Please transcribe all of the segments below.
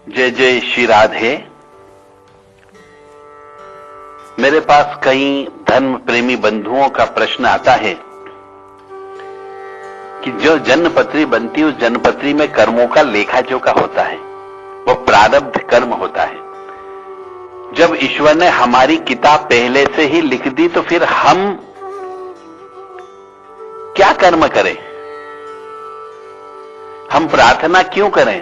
जय जय श्री राधे। मेरे पास कई धर्म प्रेमी बंधुओं का प्रश्न आता है कि जो जन्मपत्री बनती है उस जन्मपत्री में कर्मों का लेखा जोखा होता है, वो प्रारब्ध कर्म होता है। जब ईश्वर ने हमारी किताब पहले से ही लिख दी तो फिर हम क्या कर्म करें, हम प्रार्थना क्यों करें?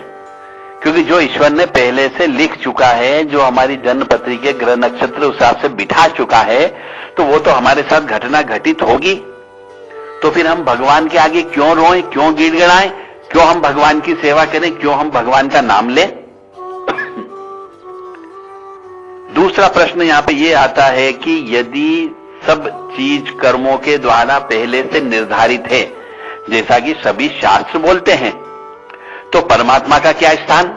क्योंकि जो ईश्वर ने पहले से लिख चुका है, जो हमारी जन्मपत्री के ग्रह नक्षत्र उस हिसाब से बिठा चुका है, तो वो तो हमारे साथ घटना घटित होगी। तो फिर हम भगवान के आगे क्यों रोएं, क्यों गिड़गिड़ाएं, क्यों हम भगवान की सेवा करें, क्यों हम भगवान का नाम लें? दूसरा प्रश्न यहां पे ये आता है कि यदि सब चीज कर्मों के द्वारा पहले से निर्धारित है, जैसा कि सभी शास्त्र बोलते हैं, तो परमात्मा का क्या स्थान?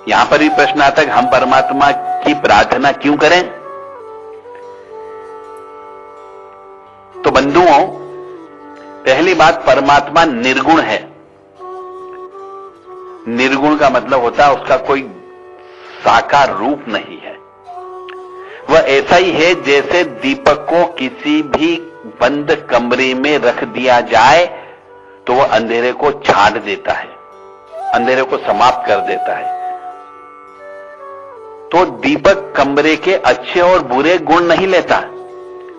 यहां पर भी प्रश्न आता है कि हम परमात्मा की प्रार्थना क्यों करें? तो बंधुओं, पहली बात, परमात्मा निर्गुण है। निर्गुण का मतलब होता है उसका कोई साकार रूप नहीं है। वह ऐसा ही है जैसे दीपक को किसी भी बंद कमरे में रख दिया जाए तो वह अंधेरे को छाट देता है, अंधेरे को समाप्त कर देता है। तो दीपक कमरे के अच्छे और बुरे गुण नहीं लेता,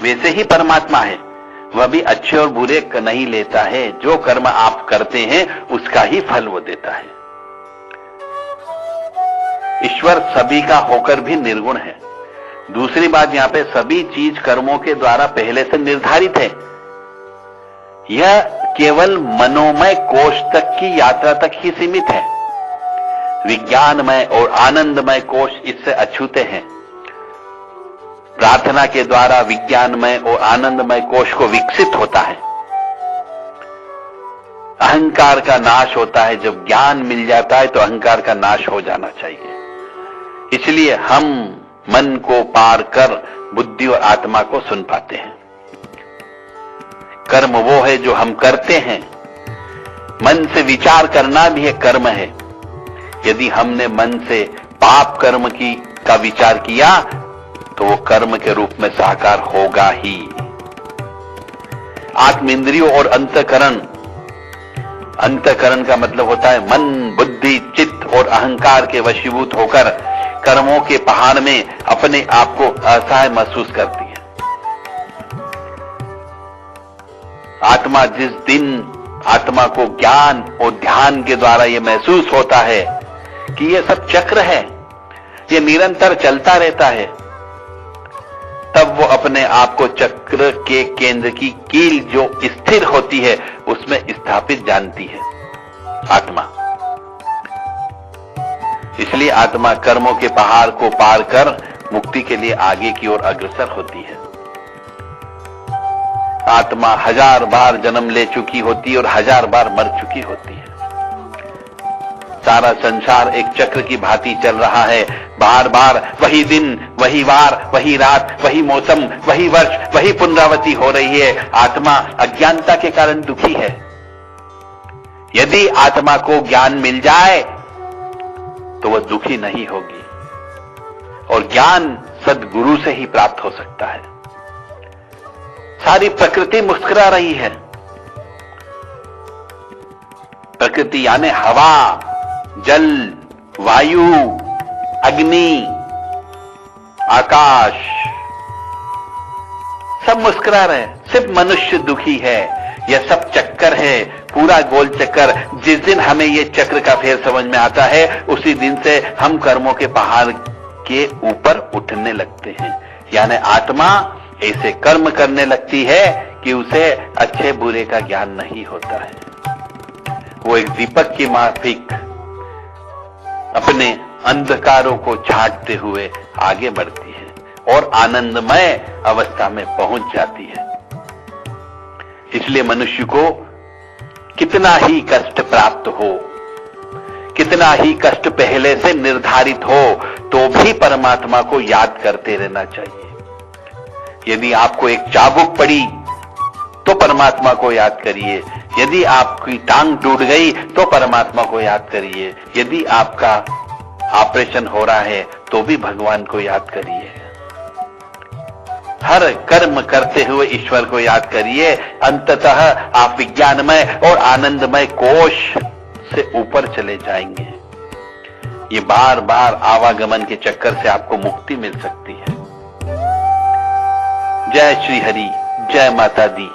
वैसे ही परमात्मा है, वह भी अच्छे और बुरे नहीं लेता है। जो कर्म आप करते हैं उसका ही फल वो देता है। ईश्वर सभी का होकर भी निर्गुण है। दूसरी बात, यहां पे सभी चीज कर्मों के द्वारा पहले से निर्धारित है। यह केवल मनोमय कोश तक की यात्रा तक ही सीमित है। विज्ञानमय और आनंदमय कोश इससे अछूते हैं। प्रार्थना के द्वारा विज्ञानमय और आनंदमय कोश को विकसित होता है। अहंकार का नाश होता है। जब ज्ञान मिल जाता है तो अहंकार का नाश हो जाना चाहिए। इसलिए हम मन को पार कर बुद्धि और आत्मा को सुन पाते हैं। कर्म वो है जो हम करते हैं। मन से विचार करना भी एक कर्म है। यदि हमने मन से पाप कर्म का विचार किया तो वो कर्म के रूप में साकार होगा ही। आत्मेंद्रियों और अंतःकरण, अंतःकरण का मतलब होता है मन, बुद्धि, चित्त और अहंकार के वशीभूत होकर कर्मों के पहाड़ में अपने आप को असहाय महसूस करती है। आत्मा जिस दिन आत्मा को ज्ञान और ध्यान के द्वारा यह महसूस होता है कि यह सब चक्र है, यह निरंतर चलता रहता है, तब वो अपने आप को चक्र के केंद्र की कील जो स्थिर होती है उसमें स्थापित जानती है आत्मा। इसलिए आत्मा कर्मों के पहाड़ को पार कर मुक्ति के लिए आगे की ओर अग्रसर होती है। आत्मा 1000 बार जन्म ले चुकी होती है और 1000 बार मर चुकी होती है। सारा संसार एक चक्र की भांति चल रहा है। बार बार वही दिन, वही वार, वही रात, वही मौसम, वही वर्ष, वही पुनरावृत्ति हो रही है। आत्मा अज्ञानता के कारण दुखी है। यदि आत्मा को ज्ञान मिल जाए तो वह दुखी नहीं होगी। और ज्ञान सद्गुरु से ही प्राप्त हो सकता है। सारी प्रकृति मुस्कुरा रही है। प्रकृति यानी हवा, जल, वायु, अग्नि, आकाश, सब मुस्कुरा रहे हैं। सिर्फ मनुष्य दुखी है। यह सब चक्कर है, पूरा गोल चक्कर। जिस दिन हमें यह चक्र का फेर समझ में आता है उसी दिन से हम कर्मों के पहाड़ के ऊपर उठने लगते हैं। यानी आत्मा ऐसे कर्म करने लगती है कि उसे अच्छे बुरे का ज्ञान नहीं होता है। वो एक दीपक की माफिक अपने अंधकारों को छाटते हुए आगे बढ़ती है और आनंदमय अवस्था में पहुंच जाती है। इसलिए मनुष्य को कितना ही कष्ट प्राप्त हो, कितना ही कष्ट पहले से निर्धारित हो, तो भी परमात्मा को याद करते रहना चाहिए। यदि आपको एक चाबुक पड़ी तो परमात्मा को याद करिए। यदि आपकी टांग टूट गई तो परमात्मा को याद करिए। यदि आपका ऑपरेशन हो रहा है तो भी भगवान को याद करिए। हर कर्म करते हुए ईश्वर को याद करिए। अंततः आप विज्ञानमय और आनंदमय कोश से ऊपर चले जाएंगे। ये बार बार आवागमन के चक्कर से आपको मुक्ति मिल सकती है। जय श्री हरि, जय माता दी।